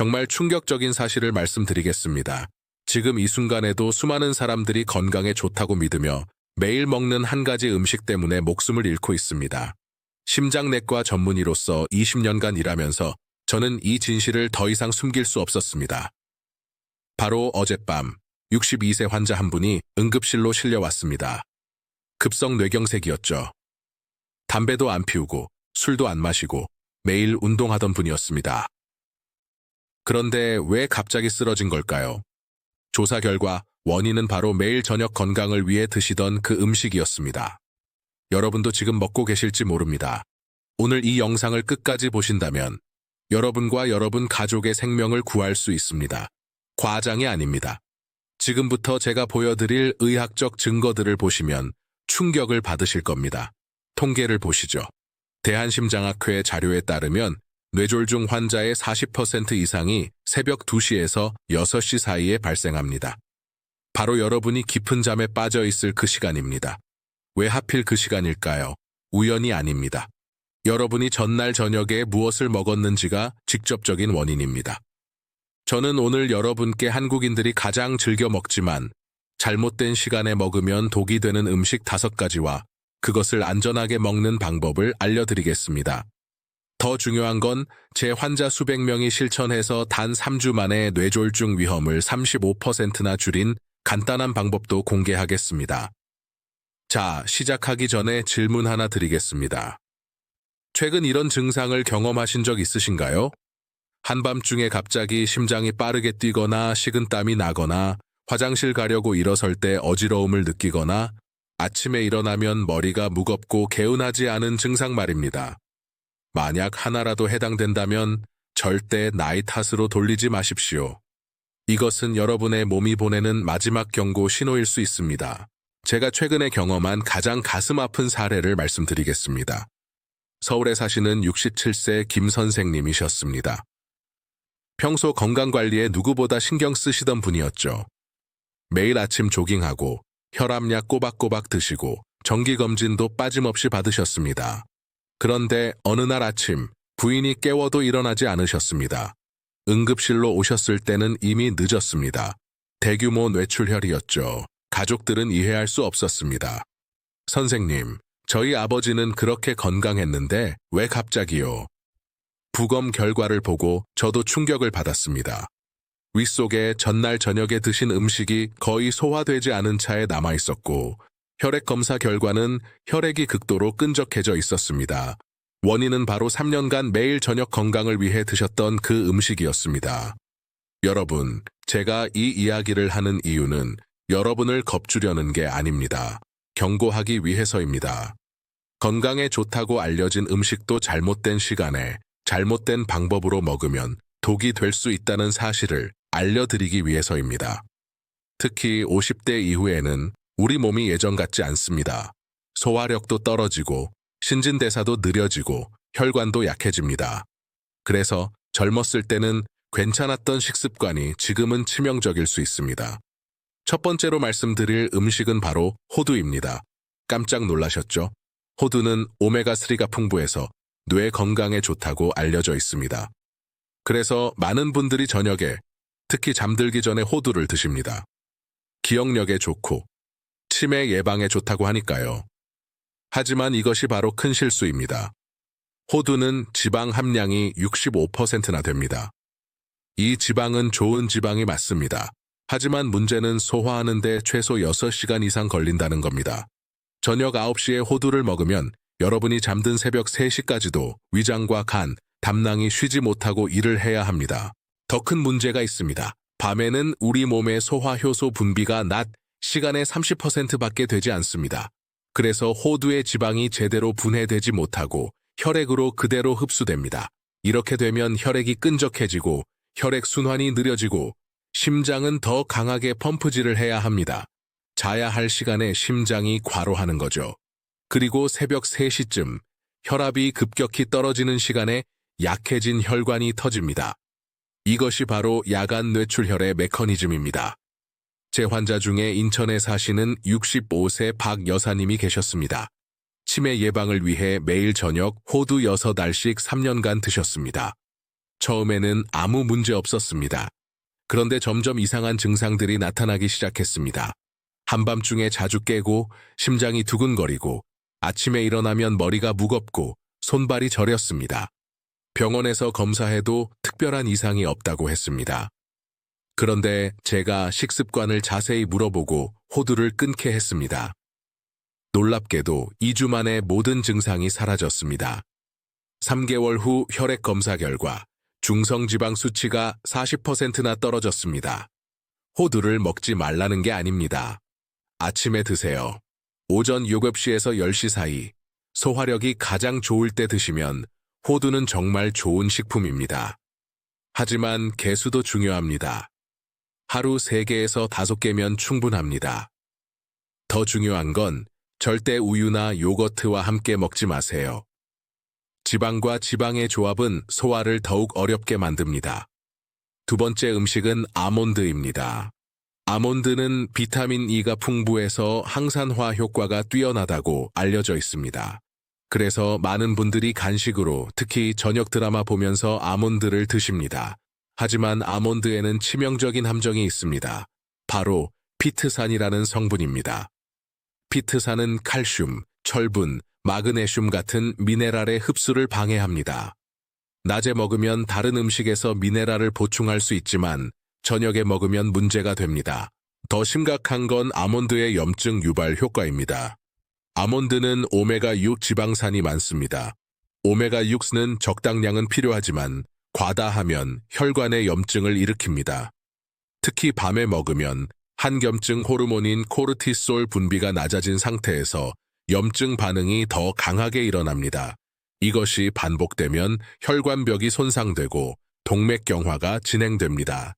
정말 충격적인 사실을 말씀드리겠습니다. 지금 이 순간에도 수많은 사람들이 건강에 좋다고 믿으며 매일 먹는 한 가지 음식 때문에 목숨을 잃고 있습니다. 심장내과 전문의로서 20년간 일하면서 저는 이 진실을 더 이상 숨길 수 없었습니다. 바로 어젯밤 62세 환자 한 분이 응급실로 실려왔습니다. 급성 뇌경색이었죠. 담배도 안 피우고 술도 안 마시고 매일 운동하던 분이었습니다. 그런데 왜 갑자기 쓰러진 걸까요? 조사 결과 원인은 바로 매일 저녁 건강을 위해 드시던 그 음식이었습니다. 여러분도 지금 먹고 계실지 모릅니다. 오늘 이 영상을 끝까지 보신다면 여러분과 여러분 가족의 생명을 구할 수 있습니다. 과장이 아닙니다. 지금부터 제가 보여드릴 의학적 증거들을 보시면 충격을 받으실 겁니다. 통계를 보시죠. 대한심장학회 자료에 따르면 뇌졸중 환자의 40% 이상이 새벽 2시에서 6시 사이에 발생합니다. 바로 여러분이 깊은 잠에 빠져 있을 그 시간입니다. 왜 하필 그 시간일까요? 우연이 아닙니다. 여러분이 전날 저녁에 무엇을 먹었는지가 직접적인 원인입니다. 저는 오늘 여러분께 한국인들이 가장 즐겨 먹지만 잘못된 시간에 먹으면 독이 되는 음식 5가지와 그것을 안전하게 먹는 방법을 알려드리겠습니다. 더 중요한 건 제 환자 수백 명이 실천해서 단 3주 만에 뇌졸중 위험을 35%나 줄인 간단한 방법도 공개하겠습니다. 자, 시작하기 전에 질문 하나 드리겠습니다. 최근 이런 증상을 경험하신 적 있으신가요? 한밤중에 갑자기 심장이 빠르게 뛰거나 식은땀이 나거나 화장실 가려고 일어설 때 어지러움을 느끼거나 아침에 일어나면 머리가 무겁고 개운하지 않은 증상 말입니다. 만약 하나라도 해당된다면 절대 나이 탓으로 돌리지 마십시오. 이것은 여러분의 몸이 보내는 마지막 경고 신호일 수 있습니다. 제가 최근에 경험한 가장 가슴 아픈 사례를 말씀드리겠습니다. 서울에 사시는 67세 김 선생님이셨습니다. 평소 건강관리에 누구보다 신경 쓰시던 분이었죠. 매일 아침 조깅하고 혈압약 꼬박꼬박 드시고 정기검진도 빠짐없이 받으셨습니다. 그런데 어느 날 아침 부인이 깨워도 일어나지 않으셨습니다. 응급실로 오셨을 때는 이미 늦었습니다. 대규모 뇌출혈이었죠. 가족들은 이해할 수 없었습니다. 선생님, 저희 아버지는 그렇게 건강했는데 왜 갑자기요? 부검 결과를 보고 저도 충격을 받았습니다. 윗속에 전날 저녁에 드신 음식이 거의 소화되지 않은 차에 남아있었고 혈액 검사 결과는 혈액이 극도로 끈적해져 있었습니다. 원인은 바로 3년간 매일 저녁 건강을 위해 드셨던 그 음식이었습니다. 여러분, 제가 이 이야기를 하는 이유는 여러분을 겁주려는 게 아닙니다. 경고하기 위해서입니다. 건강에 좋다고 알려진 음식도 잘못된 시간에 잘못된 방법으로 먹으면 독이 될 수 있다는 사실을 알려드리기 위해서입니다. 특히 50대 이후에는 우리 몸이 예전 같지 않습니다. 소화력도 떨어지고 신진대사도 느려지고 혈관도 약해집니다. 그래서 젊었을 때는 괜찮았던 식습관이 지금은 치명적일 수 있습니다. 첫 번째로 말씀드릴 음식은 바로 호두입니다. 깜짝 놀라셨죠? 호두는 오메가3가 풍부해서 뇌 건강에 좋다고 알려져 있습니다. 그래서 많은 분들이 저녁에 특히 잠들기 전에 호두를 드십니다. 기억력에 좋고 치매 예방에 좋다고 하니까요. 하지만 이것이 바로 큰 실수입니다. 호두는 지방 함량이 65%나 됩니다. 이 지방은 좋은 지방이 맞습니다. 하지만 문제는 소화하는 데 최소 6시간 이상 걸린다는 겁니다. 저녁 9시에 호두를 먹으면 여러분이 잠든 새벽 3시까지도 위장과 간, 담낭이 쉬지 못하고 일을 해야 합니다. 더 큰 문제가 있습니다. 밤에는 우리 몸의 소화효소 분비가 낮 시간의 30%밖에 되지 않습니다. 그래서 호두의 지방이 제대로 분해되지 못하고 혈액으로 그대로 흡수됩니다. 이렇게 되면 혈액이 끈적해지고 혈액 순환이 느려지고 심장은 더 강하게 펌프질을 해야 합니다. 자야 할 시간에 심장이 과로하는 거죠. 그리고 새벽 3시쯤 혈압이 급격히 떨어지는 시간에 약해진 혈관이 터집니다. 이것이 바로 야간 뇌출혈의 메커니즘입니다. 제 환자 중에 인천에 사시는 65세 박 여사님이 계셨습니다. 치매 예방을 위해 매일 저녁 호두 6알씩 3년간 드셨습니다. 처음에는 아무 문제 없었습니다. 그런데 점점 이상한 증상들이 나타나기 시작했습니다. 한밤중에 자주 깨고 심장이 두근거리고 아침에 일어나면 머리가 무겁고 손발이 저렸습니다. 병원에서 검사해도 특별한 이상이 없다고 했습니다. 그런데 제가 식습관을 자세히 물어보고 호두를 끊게 했습니다. 놀랍게도 2주 만에 모든 증상이 사라졌습니다. 3개월 후 혈액 검사 결과 중성지방 수치가 40%나 떨어졌습니다. 호두를 먹지 말라는 게 아닙니다. 아침에 드세요. 오전 7시에서 10시 사이 소화력이 가장 좋을 때 드시면 호두는 정말 좋은 식품입니다. 하지만 개수도 중요합니다. 하루 3개에서 5개면 충분합니다. 더 중요한 건 절대 우유나 요거트와 함께 먹지 마세요. 지방과 지방의 조합은 소화를 더욱 어렵게 만듭니다. 두 번째 음식은 아몬드입니다. 아몬드는 비타민 E가 풍부해서 항산화 효과가 뛰어나다고 알려져 있습니다. 그래서 많은 분들이 간식으로 특히 저녁 드라마 보면서 아몬드를 드십니다. 하지만 아몬드에는 치명적인 함정이 있습니다. 바로 피트산이라는 성분입니다. 피트산은 칼슘, 철분, 마그네슘 같은 미네랄의 흡수를 방해합니다. 낮에 먹으면 다른 음식에서 미네랄을 보충할 수 있지만 저녁에 먹으면 문제가 됩니다. 더 심각한 건 아몬드의 염증 유발 효과입니다. 아몬드는 오메가6 지방산이 많습니다. 오메가6는 적당량은 필요하지만 과다하면 혈관의 염증을 일으킵니다. 특히 밤에 먹으면 항염증 호르몬인 코르티솔 분비가 낮아진 상태에서 염증 반응이 더 강하게 일어납니다. 이것이 반복되면 혈관벽이 손상되고 동맥경화가 진행됩니다.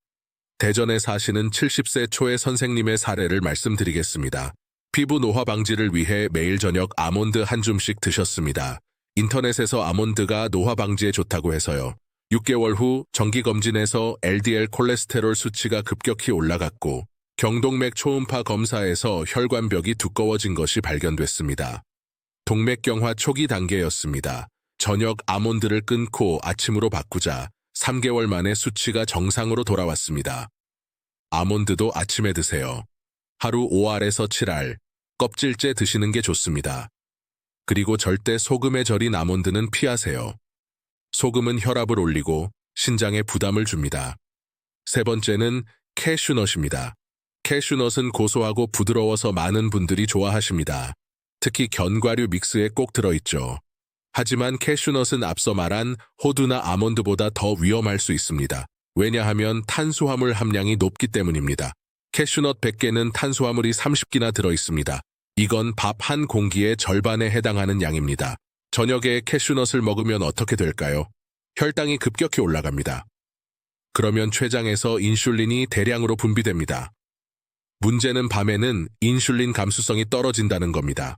대전에 사시는 70세 초의 선생님의 사례를 말씀드리겠습니다. 피부 노화 방지를 위해 매일 저녁 아몬드 한 줌씩 드셨습니다. 인터넷에서 아몬드가 노화 방지에 좋다고 해서요. 6개월 후 정기검진에서 LDL 콜레스테롤 수치가 급격히 올라갔고 경동맥 초음파 검사에서 혈관벽이 두꺼워진 것이 발견됐습니다. 동맥경화 초기 단계였습니다. 저녁 아몬드를 끊고 아침으로 바꾸자 3개월 만에 수치가 정상으로 돌아왔습니다. 아몬드도 아침에 드세요. 하루 5알에서 7알, 껍질째 드시는 게 좋습니다. 그리고 절대 소금에 절인 아몬드는 피하세요. 소금은 혈압을 올리고 신장에 부담을 줍니다. 세 번째는 캐슈넛입니다. 캐슈넛은 고소하고 부드러워서 많은 분들이 좋아하십니다. 특히 견과류 믹스에 꼭 들어있죠. 하지만 캐슈넛은 앞서 말한 호두나 아몬드보다 더 위험할 수 있습니다. 왜냐하면 탄수화물 함량이 높기 때문입니다. 캐슈넛 100개는 탄수화물이 30개나 들어있습니다. 이건 밥 한 공기의 절반에 해당하는 양입니다. 저녁에 캐슈넛을 먹으면 어떻게 될까요? 혈당이 급격히 올라갑니다. 그러면 췌장에서 인슐린이 대량으로 분비됩니다. 문제는 밤에는 인슐린 감수성이 떨어진다는 겁니다.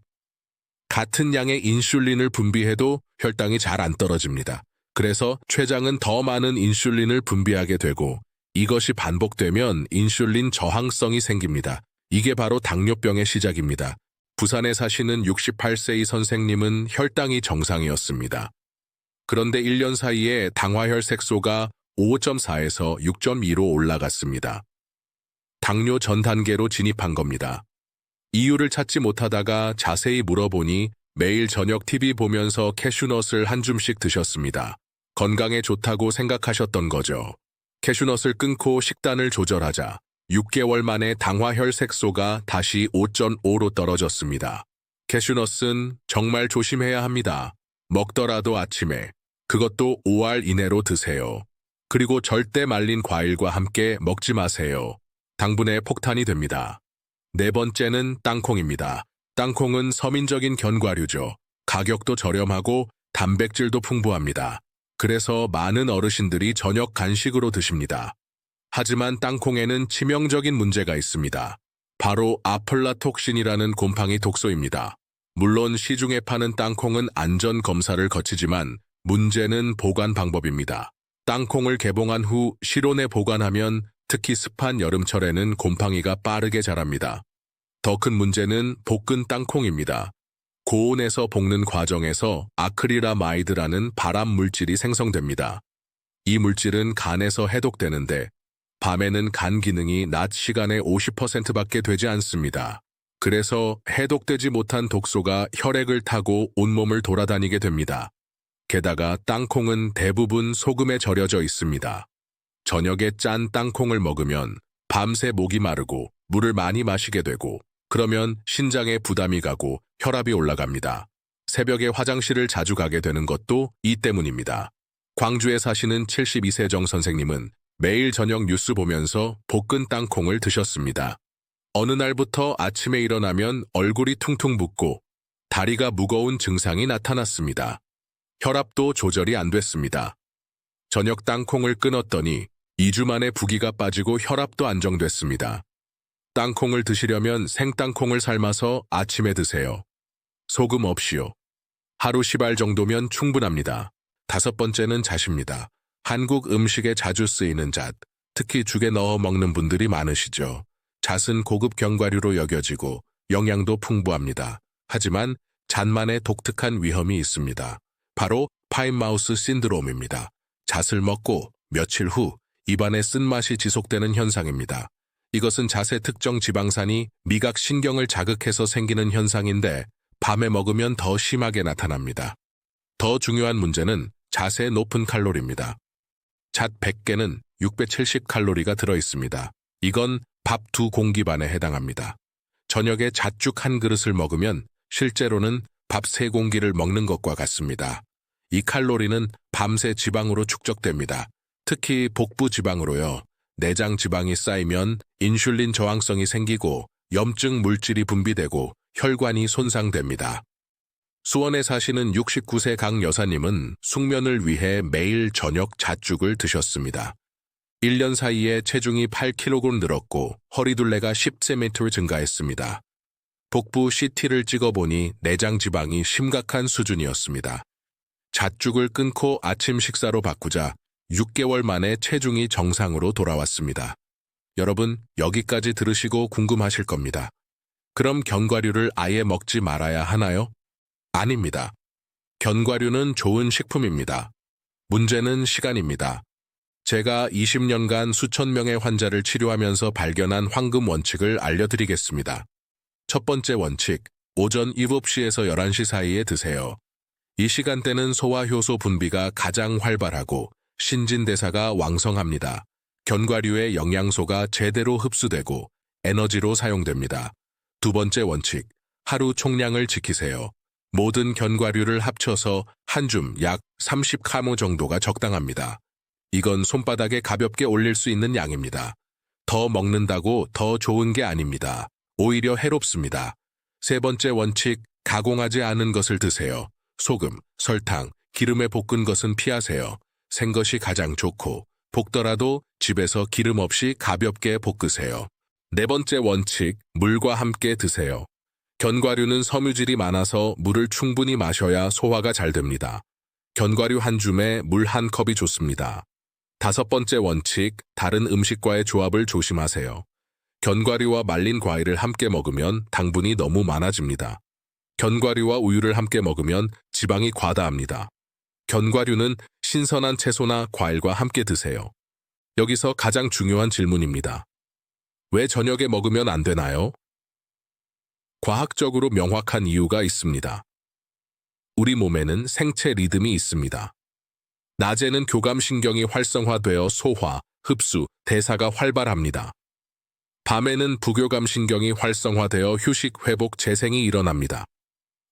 같은 양의 인슐린을 분비해도 혈당이 잘 안 떨어집니다. 그래서 췌장은 더 많은 인슐린을 분비하게 되고 이것이 반복되면 인슐린 저항성이 생깁니다. 이게 바로 당뇨병의 시작입니다. 부산에 사시는 68세의 선생님은 혈당이 정상이었습니다. 그런데 1년 사이에 당화혈 색소가 5.4에서 6.2로 올라갔습니다. 당뇨 전 단계로 진입한 겁니다. 이유를 찾지 못하다가 자세히 물어보니 매일 저녁 TV 보면서 캐슈넛을 한 줌씩 드셨습니다. 건강에 좋다고 생각하셨던 거죠. 캐슈넛을 끊고 식단을 조절하자 6개월 만에 당화혈 색소가 다시 5.5로 떨어졌습니다. 캐슈넛은 정말 조심해야 합니다. 먹더라도 아침에, 그것도 5알 이내로 드세요. 그리고 절대 말린 과일과 함께 먹지 마세요. 당분의 폭탄이 됩니다. 네 번째는 땅콩입니다. 땅콩은 서민적인 견과류죠. 가격도 저렴하고 단백질도 풍부합니다. 그래서 많은 어르신들이 저녁 간식으로 드십니다. 하지만 땅콩에는 치명적인 문제가 있습니다. 바로 아플라톡신이라는 곰팡이 독소입니다. 물론 시중에 파는 땅콩은 안전 검사를 거치지만 문제는 보관 방법입니다. 땅콩을 개봉한 후 실온에 보관하면 특히 습한 여름철에는 곰팡이가 빠르게 자랍니다. 더 큰 문제는 볶은 땅콩입니다. 고온에서 볶는 과정에서 아크릴라마이드라는 발암 물질이 생성됩니다. 이 물질은 간에서 해독되는데 밤에는 간 기능이 낮 시간의 50%밖에 되지 않습니다. 그래서 해독되지 못한 독소가 혈액을 타고 온몸을 돌아다니게 됩니다. 게다가 땅콩은 대부분 소금에 절여져 있습니다. 저녁에 짠 땅콩을 먹으면 밤새 목이 마르고 물을 많이 마시게 되고 그러면 신장에 부담이 가고 혈압이 올라갑니다. 새벽에 화장실을 자주 가게 되는 것도 이 때문입니다. 광주에 사시는 72세 정 선생님은 매일 저녁 뉴스 보면서 볶은 땅콩을 드셨습니다. 어느 날부터 아침에 일어나면 얼굴이 퉁퉁 붓고 다리가 무거운 증상이 나타났습니다. 혈압도 조절이 안 됐습니다. 저녁 땅콩을 끊었더니 2주 만에 부기가 빠지고 혈압도 안정됐습니다. 땅콩을 드시려면 생땅콩을 삶아서 아침에 드세요. 소금 없이요. 하루 10알 정도면 충분합니다. 5번째는 잣입니다. 한국 음식에 자주 쓰이는 잣, 특히 죽에 넣어 먹는 분들이 많으시죠. 잣은 고급 견과류로 여겨지고 영양도 풍부합니다. 하지만 잣만의 독특한 위험이 있습니다. 바로 파인마우스 신드롬입니다. 잣을 먹고 며칠 후 입안에 쓴맛이 지속되는 현상입니다. 이것은 잣의 특정 지방산이 미각신경을 자극해서 생기는 현상인데 밤에 먹으면 더 심하게 나타납니다. 더 중요한 문제는 잣의 높은 칼로리입니다. 잣 100개는 670칼로리가 들어있습니다. 이건 밥 2공기 반에 해당합니다. 저녁에 잣죽 1그릇을 먹으면 실제로는 밥 3공기를 먹는 것과 같습니다. 이 칼로리는 밤새 지방으로 축적됩니다. 특히 복부 지방으로요. 내장 지방이 쌓이면 인슐린 저항성이 생기고 염증 물질이 분비되고 혈관이 손상됩니다. 수원에 사시는 69세 강 여사님은 숙면을 위해 매일 저녁 잣죽을 드셨습니다. 1년 사이에 체중이 8kg 늘었고 허리둘레가 10cm 증가했습니다. 복부 CT를 찍어보니 내장 지방이 심각한 수준이었습니다. 잣죽을 끊고 아침 식사로 바꾸자 6개월 만에 체중이 정상으로 돌아왔습니다. 여러분, 여기까지 들으시고 궁금하실 겁니다. 그럼 견과류를 아예 먹지 말아야 하나요? 아닙니다. 견과류는 좋은 식품입니다. 문제는 시간입니다. 제가 20년간 수천 명의 환자를 치료하면서 발견한 황금 원칙을 알려드리겠습니다. 첫 번째 원칙, 오전 7시에서 11시 사이에 드세요. 이 시간대는 소화효소 분비가 가장 활발하고 신진대사가 왕성합니다. 견과류의 영양소가 제대로 흡수되고 에너지로 사용됩니다. 두 번째 원칙, 하루 총량을 지키세요. 모든 견과류를 합쳐서 한 줌 약 30카모 정도가 적당합니다. 이건 손바닥에 가볍게 올릴 수 있는 양입니다. 더 먹는다고 더 좋은 게 아닙니다. 오히려 해롭습니다. 세 번째 원칙, 가공하지 않은 것을 드세요. 소금, 설탕, 기름에 볶은 것은 피하세요. 생것이 가장 좋고 볶더라도 집에서 기름 없이 가볍게 볶으세요. 네 번째 원칙, 물과 함께 드세요. 견과류는 섬유질이 많아서 물을 충분히 마셔야 소화가 잘 됩니다. 견과류 한 줌에 물 한 컵이 좋습니다. 다섯 번째 원칙, 다른 음식과의 조합을 조심하세요. 견과류와 말린 과일을 함께 먹으면 당분이 너무 많아집니다. 견과류와 우유를 함께 먹으면 지방이 과다합니다. 견과류는 신선한 채소나 과일과 함께 드세요. 여기서 가장 중요한 질문입니다. 왜 저녁에 먹으면 안 되나요? 과학적으로 명확한 이유가 있습니다. 우리 몸에는 생체 리듬이 있습니다. 낮에는 교감신경이 활성화되어 소화, 흡수, 대사가 활발합니다. 밤에는 부교감신경이 활성화되어 휴식, 회복, 재생이 일어납니다.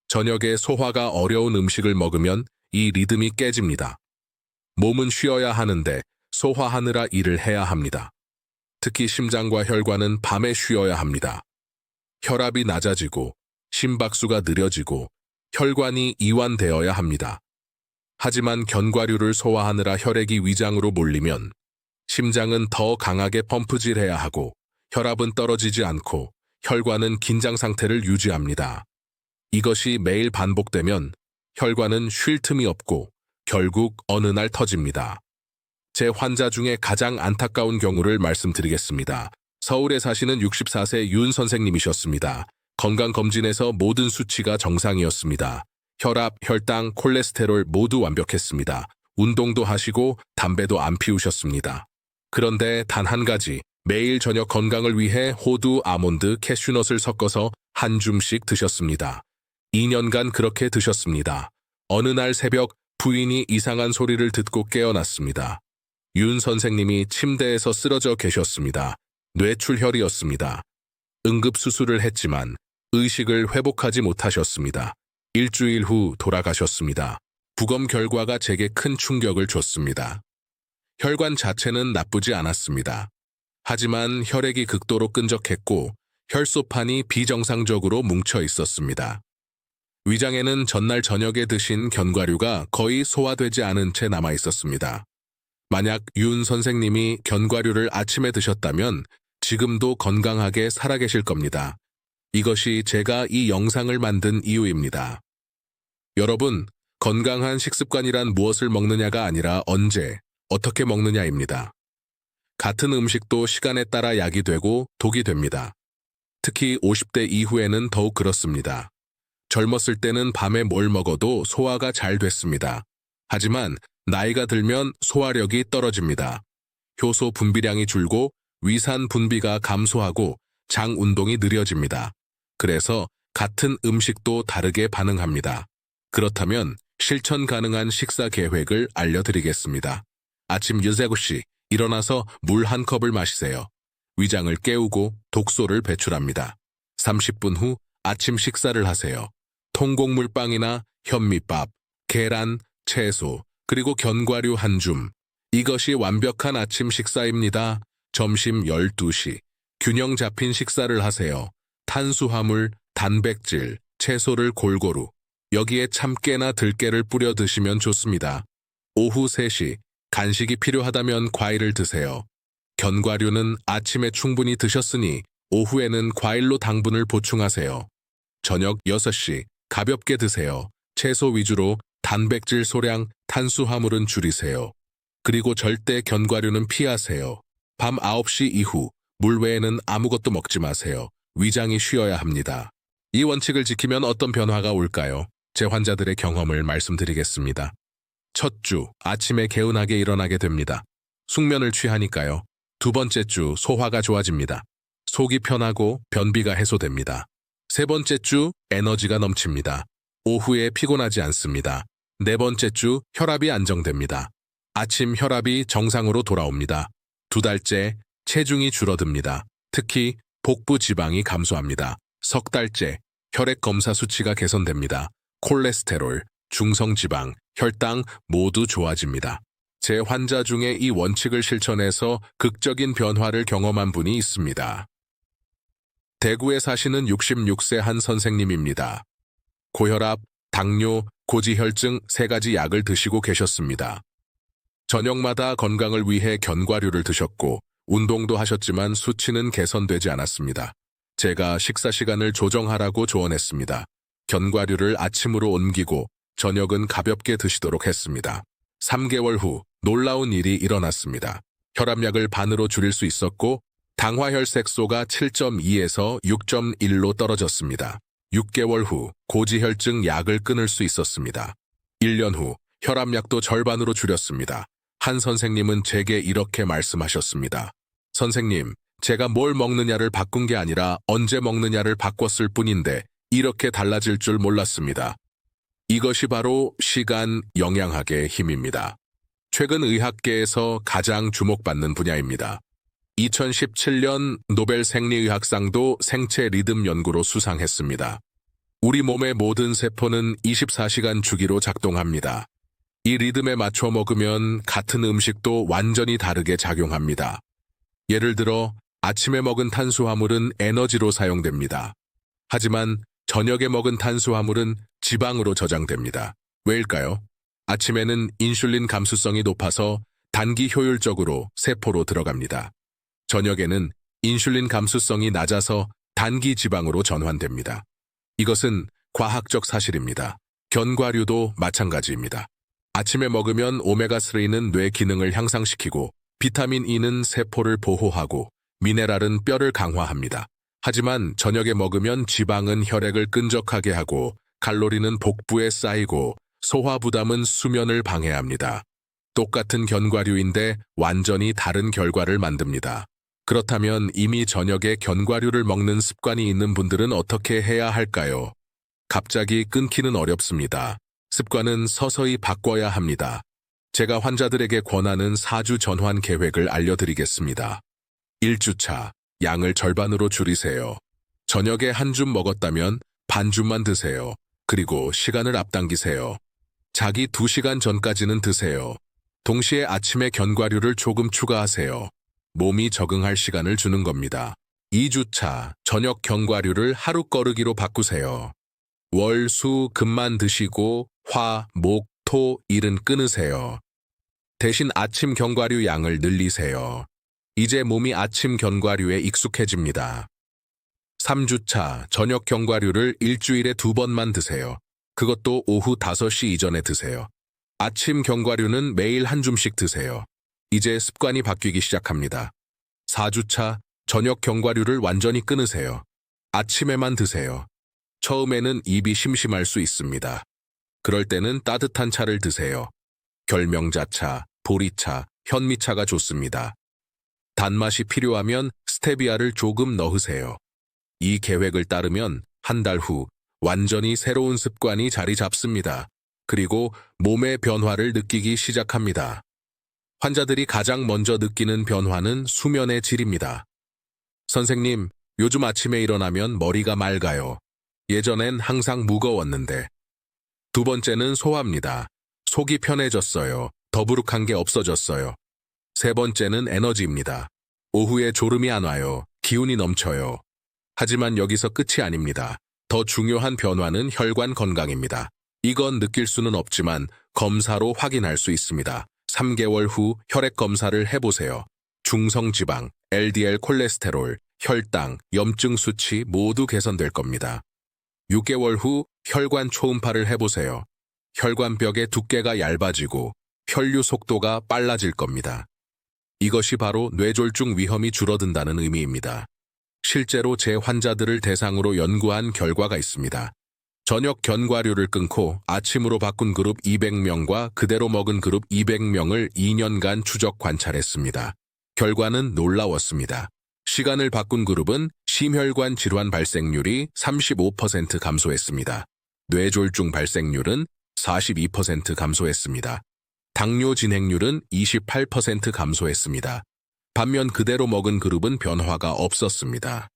저녁에 소화가 어려운 음식을 먹으면 이 리듬이 깨집니다. 몸은 쉬어야 하는데 소화하느라 일을 해야 합니다. 특히 심장과 혈관은 밤에 쉬어야 합니다. 혈압이 낮아지고 심박수가 느려지고 혈관이 이완되어야 합니다. 하지만 견과류를 소화하느라 혈액이 위장으로 몰리면 심장은 더 강하게 펌프질해야 하고 혈압은 떨어지지 않고 혈관은 긴장 상태를 유지합니다. 이것이 매일 반복되면 혈관은 쉴 틈이 없고 결국 어느 날 터집니다. 제 환자 중에 가장 안타까운 경우를 말씀드리겠습니다. 서울에 사시는 64세 윤 선생님이셨습니다. 건강검진에서 모든 수치가 정상이었습니다. 혈압, 혈당, 콜레스테롤 모두 완벽했습니다. 운동도 하시고 담배도 안 피우셨습니다. 그런데 단 한 가지, 매일 저녁 건강을 위해 호두, 아몬드, 캐슈넛을 섞어서 한 줌씩 드셨습니다. 2년간 그렇게 드셨습니다. 어느 날 새벽 부인이 이상한 소리를 듣고 깨어났습니다. 윤 선생님이 침대에서 쓰러져 계셨습니다. 뇌출혈이었습니다. 응급수술을 했지만 의식을 회복하지 못하셨습니다. 일주일 후 돌아가셨습니다. 부검 결과가 제게 큰 충격을 줬습니다. 혈관 자체는 나쁘지 않았습니다. 하지만 혈액이 극도로 끈적했고 혈소판이 비정상적으로 뭉쳐 있었습니다. 위장에는 전날 저녁에 드신 견과류가 거의 소화되지 않은 채 남아 있었습니다. 만약 윤 선생님이 견과류를 아침에 드셨다면 지금도 건강하게 살아계실 겁니다. 이것이 제가 이 영상을 만든 이유입니다. 여러분, 건강한 식습관이란 무엇을 먹느냐가 아니라 언제, 어떻게 먹느냐입니다. 같은 음식도 시간에 따라 약이 되고 독이 됩니다. 특히 50대 이후에는 더욱 그렇습니다. 젊었을 때는 밤에 뭘 먹어도 소화가 잘 됐습니다. 하지만 나이가 들면 소화력이 떨어집니다. 효소 분비량이 줄고 위산 분비가 감소하고 장 운동이 느려집니다. 그래서 같은 음식도 다르게 반응합니다. 그렇다면 실천 가능한 식사 계획을 알려드리겠습니다. 아침 6시 일어나서 물 한 컵을 마시세요. 위장을 깨우고 독소를 배출합니다. 30분 후 아침 식사를 하세요. 통곡물빵이나 현미밥, 계란, 채소, 그리고 견과류 한 줌. 이것이 완벽한 아침 식사입니다. 점심 12시. 균형 잡힌 식사를 하세요. 탄수화물, 단백질, 채소를 골고루. 여기에 참깨나 들깨를 뿌려 드시면 좋습니다. 오후 3시. 간식이 필요하다면 과일을 드세요. 견과류는 아침에 충분히 드셨으니 오후에는 과일로 당분을 보충하세요. 저녁 6시. 가볍게 드세요. 채소 위주로 단백질 소량, 탄수화물은 줄이세요. 그리고 절대 견과류는 피하세요. 밤 9시 이후 물 외에는 아무것도 먹지 마세요. 위장이 쉬어야 합니다. 이 원칙을 지키면 어떤 변화가 올까요? 제 환자들의 경험을 말씀드리겠습니다. 첫 주, 아침에 개운하게 일어나게 됩니다. 숙면을 취하니까요. 두 번째 주, 소화가 좋아집니다. 속이 편하고 변비가 해소됩니다. 세 번째 주, 에너지가 넘칩니다. 오후에 피곤하지 않습니다. 네 번째 주, 혈압이 안정됩니다. 아침 혈압이 정상으로 돌아옵니다. 2달째, 체중이 줄어듭니다. 특히 복부 지방이 감소합니다. 석 달째, 혈액 검사 수치가 개선됩니다. 콜레스테롤, 중성지방, 혈당 모두 좋아집니다. 제 환자 중에 이 원칙을 실천해서 극적인 변화를 경험한 분이 있습니다. 대구에 사시는 66세 한 선생님입니다. 고혈압, 당뇨, 고지혈증 3가지 약을 드시고 계셨습니다. 저녁마다 건강을 위해 견과류를 드셨고 운동도 하셨지만 수치는 개선되지 않았습니다. 제가 식사 시간을 조정하라고 조언했습니다. 견과류를 아침으로 옮기고 저녁은 가볍게 드시도록 했습니다. 3개월 후 놀라운 일이 일어났습니다. 혈압약을 반으로 줄일 수 있었고 당화혈색소가 7.2에서 6.1로 떨어졌습니다. 6개월 후 고지혈증 약을 끊을 수 있었습니다. 1년 후 혈압약도 절반으로 줄였습니다. 한 선생님은 제게 이렇게 말씀하셨습니다. 선생님, 제가 뭘 먹느냐를 바꾼 게 아니라 언제 먹느냐를 바꿨을 뿐인데 이렇게 달라질 줄 몰랐습니다. 이것이 바로 시간 영양학의 힘입니다. 최근 의학계에서 가장 주목받는 분야입니다. 2017년 노벨 생리의학상도 생체 리듬 연구로 수상했습니다. 우리 몸의 모든 세포는 24시간 주기로 작동합니다. 이 리듬에 맞춰 먹으면 같은 음식도 완전히 다르게 작용합니다. 예를 들어 아침에 먹은 탄수화물은 에너지로 사용됩니다. 하지만 저녁에 먹은 탄수화물은 지방으로 저장됩니다. 왜일까요? 아침에는 인슐린 감수성이 높아서 단기 효율적으로 세포로 들어갑니다. 저녁에는 인슐린 감수성이 낮아서 단기 지방으로 전환됩니다. 이것은 과학적 사실입니다. 견과류도 마찬가지입니다. 아침에 먹으면 오메가3는 뇌 기능을 향상시키고 비타민 E는 세포를 보호하고 미네랄은 뼈를 강화합니다. 하지만 저녁에 먹으면 지방은 혈액을 끈적하게 하고 칼로리는 복부에 쌓이고 소화 부담은 수면을 방해합니다. 똑같은 견과류인데 완전히 다른 결과를 만듭니다. 그렇다면 이미 저녁에 견과류를 먹는 습관이 있는 분들은 어떻게 해야 할까요? 갑자기 끊기는 어렵습니다. 습관은 서서히 바꿔야 합니다. 제가 환자들에게 권하는 4주 전환 계획을 알려드리겠습니다. 1주차, 양을 절반으로 줄이세요. 저녁에 한 줌 먹었다면 반 줌만 드세요. 그리고 시간을 앞당기세요. 자기 2시간 전까지는 드세요. 동시에 아침에 견과류를 조금 추가하세요. 몸이 적응할 시간을 주는 겁니다. 2주차, 저녁 견과류를 하루 거르기로 바꾸세요. 월, 수, 금만 드시고 화, 목, 토, 일은 끊으세요. 대신 아침 견과류 양을 늘리세요. 이제 몸이 아침 견과류에 익숙해집니다. 3주차, 저녁 견과류를 일주일에 2번만 드세요. 그것도 오후 5시 이전에 드세요. 아침 견과류는 매일 한 줌씩 드세요. 이제 습관이 바뀌기 시작합니다. 4주차, 저녁 견과류를 완전히 끊으세요. 아침에만 드세요. 처음에는 입이 심심할 수 있습니다. 그럴 때는 따뜻한 차를 드세요. 결명자차, 보리차, 현미차가 좋습니다. 단맛이 필요하면 스테비아를 조금 넣으세요. 이 계획을 따르면 한 달 후 완전히 새로운 습관이 자리 잡습니다. 그리고 몸의 변화를 느끼기 시작합니다. 환자들이 가장 먼저 느끼는 변화는 수면의 질입니다. 선생님, 요즘 아침에 일어나면 머리가 맑아요. 예전엔 항상 무거웠는데. 2번째는 소화입니다. 속이 편해졌어요. 더부룩한 게 없어졌어요. 3번째는 에너지입니다. 오후에 졸음이 안 와요. 기운이 넘쳐요. 하지만 여기서 끝이 아닙니다. 더 중요한 변화는 혈관 건강입니다. 이건 느낄 수는 없지만 검사로 확인할 수 있습니다. 3개월 후 혈액 검사를 해보세요. 중성지방, LDL 콜레스테롤, 혈당, 염증 수치 모두 개선될 겁니다. 6개월 후 혈관 초음파를 해보세요. 혈관벽의 두께가 얇아지고 혈류 속도가 빨라질 겁니다. 이것이 바로 뇌졸중 위험이 줄어든다는 의미입니다. 실제로 제 환자들을 대상으로 연구한 결과가 있습니다. 저녁 견과류를 끊고 아침으로 바꾼 그룹 200명과 그대로 먹은 그룹 200명을 2년간 추적 관찰했습니다. 결과는 놀라웠습니다. 시간을 바꾼 그룹은 심혈관 질환 발생률이 35% 감소했습니다. 뇌졸중 발생률은 42% 감소했습니다. 당뇨 진행률은 28% 감소했습니다. 반면 그대로 먹은 그룹은 변화가 없었습니다.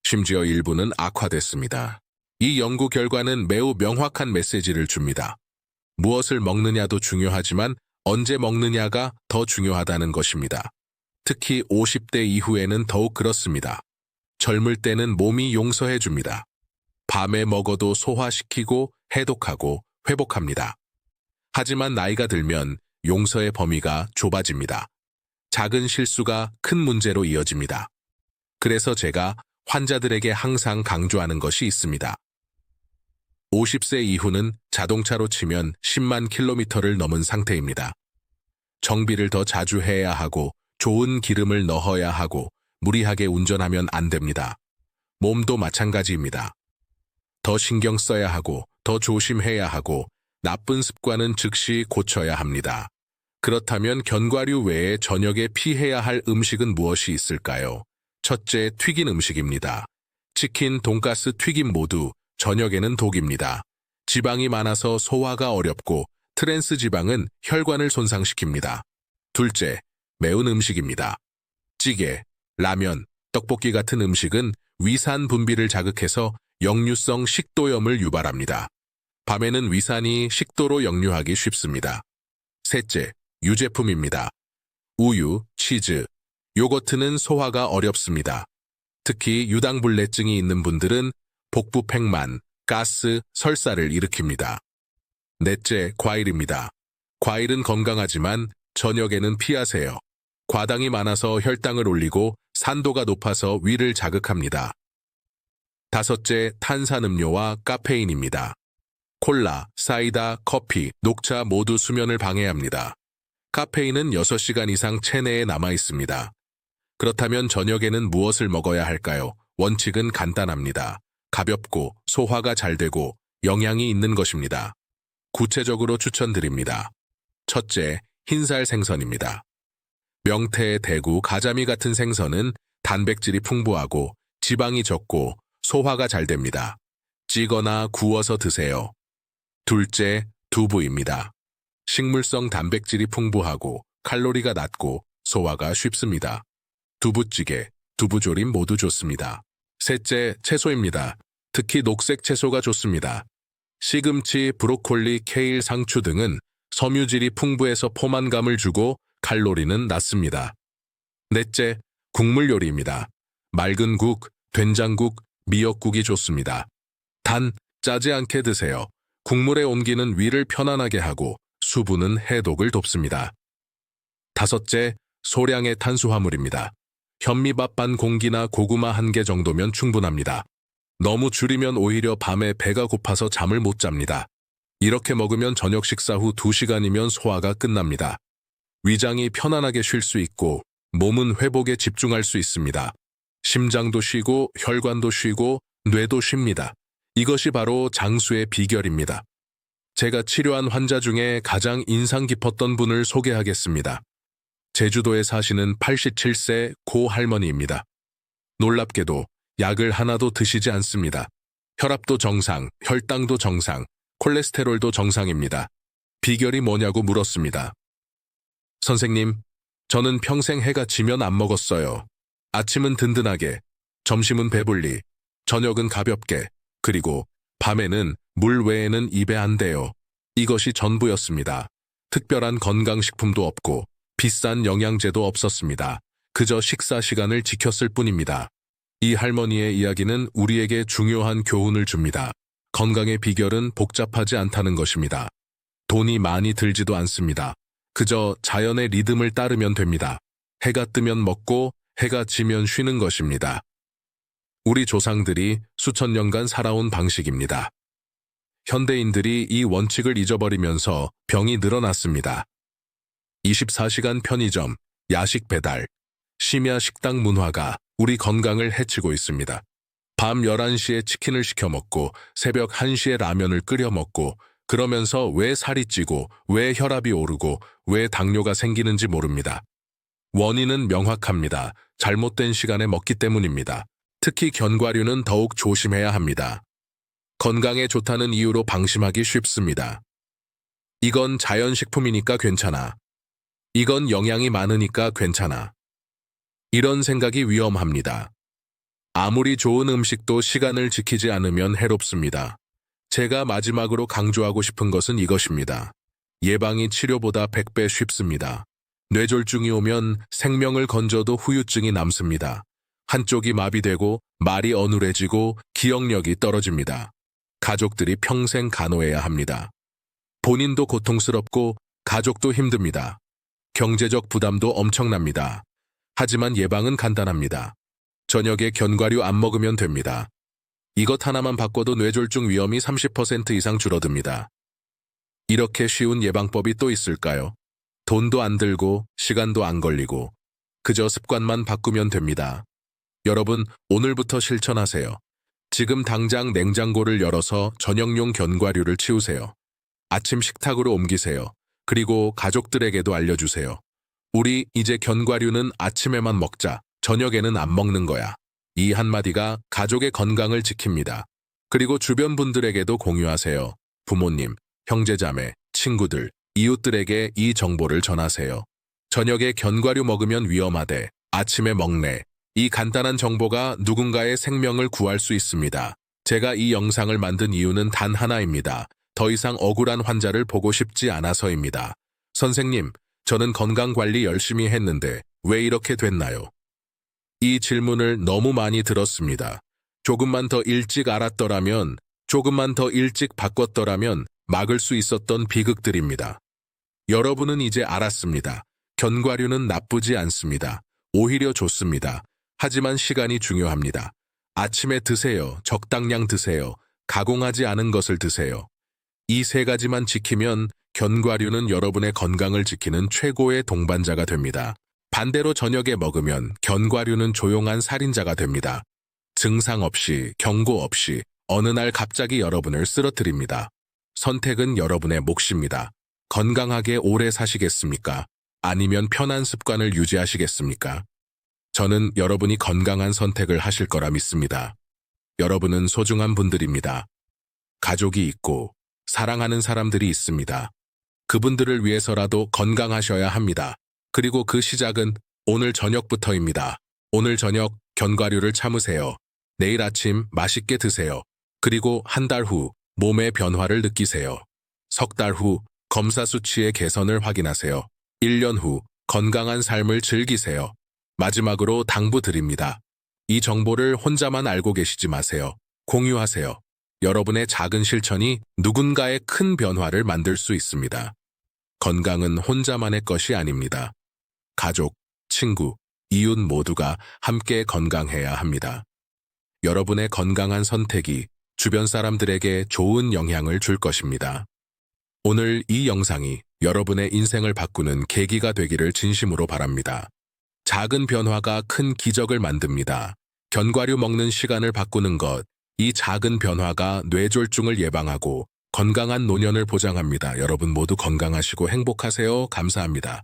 심지어 일부는 악화됐습니다. 이 연구 결과는 매우 명확한 메시지를 줍니다. 무엇을 먹느냐도 중요하지만 언제 먹느냐가 더 중요하다는 것입니다. 특히 50대 이후에는 더욱 그렇습니다. 젊을 때는 몸이 용서해줍니다. 밤에 먹어도 소화시키고 해독하고 회복합니다. 하지만 나이가 들면 용서의 범위가 좁아집니다. 작은 실수가 큰 문제로 이어집니다. 그래서 제가 환자들에게 항상 강조하는 것이 있습니다. 50세 이후는 자동차로 치면 10만 킬로미터를 넘은 상태입니다. 정비를 더 자주 해야 하고 좋은 기름을 넣어야 하고 무리하게 운전하면 안 됩니다. 몸도 마찬가지입니다. 더 신경 써야 하고 더 조심해야 하고 나쁜 습관은 즉시 고쳐야 합니다. 그렇다면 견과류 외에 저녁에 피해야 할 음식은 무엇이 있을까요? 첫째, 튀긴 음식입니다. 치킨, 돈가스, 튀김 모두 저녁에는 독입니다. 지방이 많아서 소화가 어렵고 트랜스 지방은 혈관을 손상시킵니다. 둘째, 매운 음식입니다. 찌개, 라면, 떡볶이 같은 음식은 위산 분비를 자극해서 역류성 식도염을 유발합니다. 밤에는 위산이 식도로 역류하기 쉽습니다. 셋째, 유제품입니다. 우유, 치즈, 요거트는 소화가 어렵습니다. 특히 유당불내증이 있는 분들은 복부 팽만, 가스, 설사를 일으킵니다. 넷째, 과일입니다. 과일은 건강하지만 저녁에는 피하세요. 과당이 많아서 혈당을 올리고 산도가 높아서 위를 자극합니다. 다섯째, 탄산음료와 카페인입니다. 콜라, 사이다, 커피, 녹차 모두 수면을 방해합니다. 카페인은 6시간 이상 체내에 남아 있습니다. 그렇다면 저녁에는 무엇을 먹어야 할까요? 원칙은 간단합니다. 가볍고 소화가 잘 되고 영양이 있는 것입니다. 구체적으로 추천드립니다. 첫째, 흰살 생선입니다. 명태, 대구, 가자미 같은 생선은 단백질이 풍부하고 지방이 적고 소화가 잘 됩니다. 찌거나 구워서 드세요. 둘째, 두부입니다. 식물성 단백질이 풍부하고 칼로리가 낮고 소화가 쉽습니다. 두부찌개, 두부조림 모두 좋습니다. 셋째, 채소입니다. 특히 녹색 채소가 좋습니다. 시금치, 브로콜리, 케일, 상추 등은 섬유질이 풍부해서 포만감을 주고 칼로리는 낮습니다. 넷째, 국물 요리입니다. 맑은 국, 된장국, 미역국이 좋습니다. 단, 짜지 않게 드세요. 국물의 온기는 위를 편안하게 하고 수분은 해독을 돕습니다. 다섯째, 소량의 탄수화물입니다. 현미밥 반 공기나 고구마 1개 정도면 충분합니다. 너무 줄이면 오히려 밤에 배가 고파서 잠을 못 잡니다. 이렇게 먹으면 저녁 식사 후 2시간이면 소화가 끝납니다. 위장이 편안하게 쉴 수 있고 몸은 회복에 집중할 수 있습니다. 심장도 쉬고 혈관도 쉬고 뇌도 쉽니다. 이것이 바로 장수의 비결입니다. 제가 치료한 환자 중에 가장 인상 깊었던 분을 소개하겠습니다. 제주도에 사시는 87세 고 할머니입니다. 놀랍게도 약을 하나도 드시지 않습니다. 혈압도 정상, 혈당도 정상, 콜레스테롤도 정상입니다. 비결이 뭐냐고 물었습니다. 선생님, 저는 평생 해가 지면 안 먹었어요. 아침은 든든하게, 점심은 배불리, 저녁은 가볍게, 그리고 밤에는 물 외에는 입에 안 대요. 이것이 전부였습니다. 특별한 건강식품도 없고 비싼 영양제도 없었습니다. 그저 식사 시간을 지켰을 뿐입니다. 이 할머니의 이야기는 우리에게 중요한 교훈을 줍니다. 건강의 비결은 복잡하지 않다는 것입니다. 돈이 많이 들지도 않습니다. 그저 자연의 리듬을 따르면 됩니다. 해가 뜨면 먹고 해가 지면 쉬는 것입니다. 우리 조상들이 수천 년간 살아온 방식입니다. 현대인들이 이 원칙을 잊어버리면서 병이 늘어났습니다. 24시간 편의점, 야식 배달, 심야 식당 문화가 우리 건강을 해치고 있습니다. 밤 11시에 치킨을 시켜 먹고 새벽 1시에 라면을 끓여 먹고 그러면서 왜 살이 찌고 왜 혈압이 오르고 왜 당뇨가 생기는지 모릅니다. 원인은 명확합니다. 잘못된 시간에 먹기 때문입니다. 특히 견과류는 더욱 조심해야 합니다. 건강에 좋다는 이유로 방심하기 쉽습니다. 이건 자연식품이니까 괜찮아. 이건 영양이 많으니까 괜찮아. 이런 생각이 위험합니다. 아무리 좋은 음식도 시간을 지키지 않으면 해롭습니다. 제가 마지막으로 강조하고 싶은 것은 이것입니다. 예방이 치료보다 100배 쉽습니다. 뇌졸중이 오면 생명을 건져도 후유증이 남습니다. 한쪽이 마비되고 말이 어눌해지고 기억력이 떨어집니다. 가족들이 평생 간호해야 합니다. 본인도 고통스럽고 가족도 힘듭니다. 경제적 부담도 엄청납니다. 하지만 예방은 간단합니다. 저녁에 견과류 안 먹으면 됩니다. 이것 하나만 바꿔도 뇌졸중 위험이 30% 이상 줄어듭니다. 이렇게 쉬운 예방법이 또 있을까요? 돈도 안 들고 시간도 안 걸리고 그저 습관만 바꾸면 됩니다. 여러분, 오늘부터 실천하세요. 지금 당장 냉장고를 열어서 저녁용 견과류를 치우세요. 아침 식탁으로 옮기세요. 그리고 가족들에게도 알려주세요. 우리 이제 견과류는 아침에만 먹자. 저녁에는 안 먹는 거야. 이 한마디가 가족의 건강을 지킵니다. 그리고 주변 분들에게도 공유하세요. 부모님, 형제자매, 친구들, 이웃들에게 이 정보를 전하세요. 저녁에 견과류 먹으면 위험하대. 아침에 먹래. 이 간단한 정보가 누군가의 생명을 구할 수 있습니다. 제가 이 영상을 만든 이유는 단 하나입니다. 더 이상 억울한 환자를 보고 싶지 않아서입니다. 선생님, 저는 건강관리 열심히 했는데 왜 이렇게 됐나요? 이 질문을 너무 많이 들었습니다. 조금만 더 일찍 알았더라면, 조금만 더 일찍 바꿨더라면 막을 수 있었던 비극들입니다. 여러분은 이제 알았습니다. 견과류는 나쁘지 않습니다. 오히려 좋습니다. 하지만 시간이 중요합니다. 아침에 드세요. 적당량 드세요. 가공하지 않은 것을 드세요. 이 세 가지만 지키면 견과류는 여러분의 건강을 지키는 최고의 동반자가 됩니다. 반대로 저녁에 먹으면 견과류는 조용한 살인자가 됩니다. 증상 없이, 경고 없이 어느 날 갑자기 여러분을 쓰러뜨립니다. 선택은 여러분의 몫입니다. 건강하게 오래 사시겠습니까? 아니면 편한 습관을 유지하시겠습니까? 저는 여러분이 건강한 선택을 하실 거라 믿습니다. 여러분은 소중한 분들입니다. 가족이 있고 사랑하는 사람들이 있습니다. 그분들을 위해서라도 건강하셔야 합니다. 그리고 그 시작은 오늘 저녁부터입니다. 오늘 저녁 견과류를 참으세요. 내일 아침 맛있게 드세요. 그리고 한 달 후 몸의 변화를 느끼세요. 석 달 후 검사 수치의 개선을 확인하세요. 1년 후 건강한 삶을 즐기세요. 마지막으로 당부드립니다. 이 정보를 혼자만 알고 계시지 마세요. 공유하세요. 여러분의 작은 실천이 누군가의 큰 변화를 만들 수 있습니다. 건강은 혼자만의 것이 아닙니다. 가족, 친구, 이웃 모두가 함께 건강해야 합니다. 여러분의 건강한 선택이 주변 사람들에게 좋은 영향을 줄 것입니다. 오늘 이 영상이 여러분의 인생을 바꾸는 계기가 되기를 진심으로 바랍니다. 작은 변화가 큰 기적을 만듭니다. 견과류 먹는 시간을 바꾸는 것, 이 작은 변화가 뇌졸중을 예방하고 건강한 노년을 보장합니다. 여러분 모두 건강하시고 행복하세요. 감사합니다.